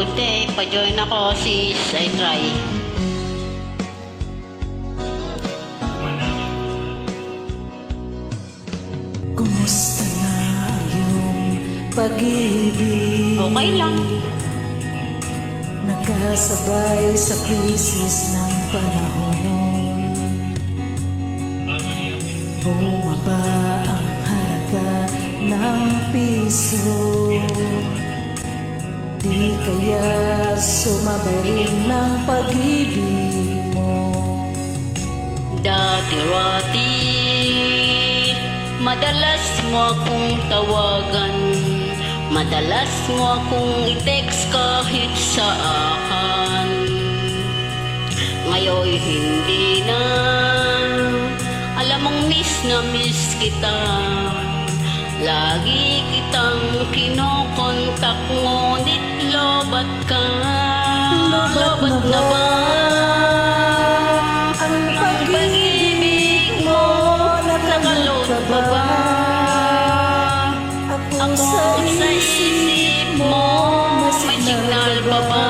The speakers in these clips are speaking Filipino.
Tuesday, pa-join ako sis, I try. Kumusta na iyong pag-ibig? Okay lang. Nagkasabay sa krisis ng panahon. Bumaba ang halaga ng piso. Di kaya sumabay rin ng pag-ibig mo. Dati-rati, madalas mo akong tawagan, madalas mo akong i-text kahit saan. Ngayon hindi na, alam mong miss na miss kita. Lagi kitang kinokontak, ngunit lobat ka. Lobat na ba ang pag-ibig mo? nakaload pa ba? Ako sa isip mo, may signal pa ba?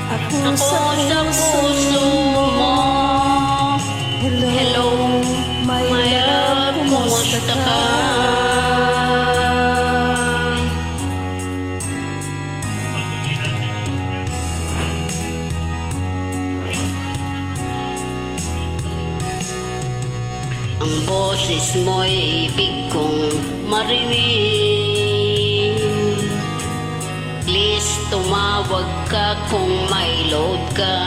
Ako sa puso mo. Hello, my love, kumusta ka? Ang boses mo'y ibig kong marinig. Please tumawag ka kung may load ka.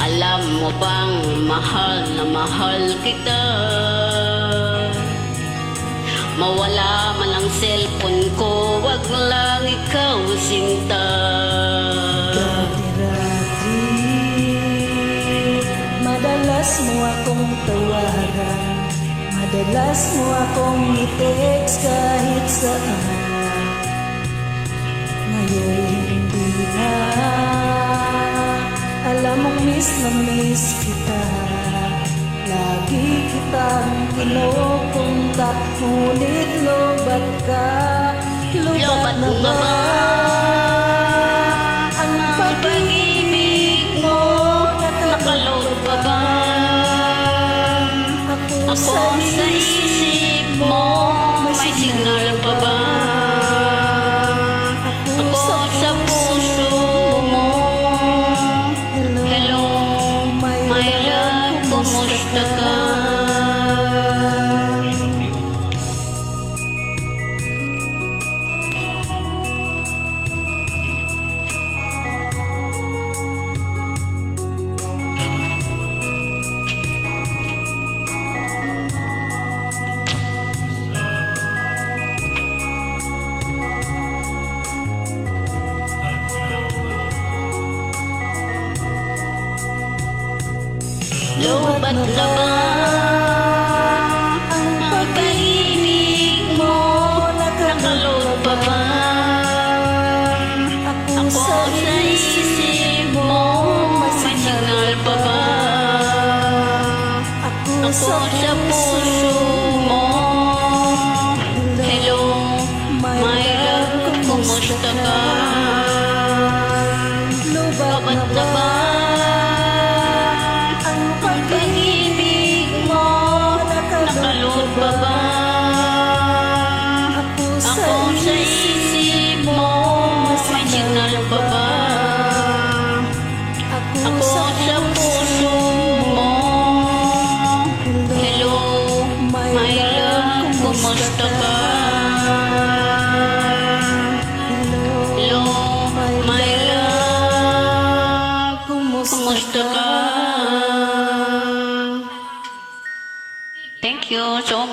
Alam mo bang mahal na mahal kita? Mawala man ang cellphone ko, wag lang ikaw sinta. Dati-rati, madalas mo akong tawagan, madalas mo akong i-text kahit saan. Ngayon hindi na, alam mong miss na miss kita. Lagi kitang kinokontak, ngunit lobat ka. Lobat na ba ang pag-ibig mo? Nakaload pa ba? Ako sa isip mo, may signal pa ba? Ako sa puso mo. Hello, my love, kumusta ka? Lobat na ba ang pag-ibig mo? Nakaload pa ba? Ako sa isip mo, may signal pa ba? Ako sa puso mo. Hello, my love, kumusta ka? Lobat na ba ang pag-ibig mo? Nakaload pa ba? Ako sa isip mo, may signal pa ba? Ako sa puso mo. Hello, my love, kumusta ka? Hello, my love, kumusta ka? Thank you so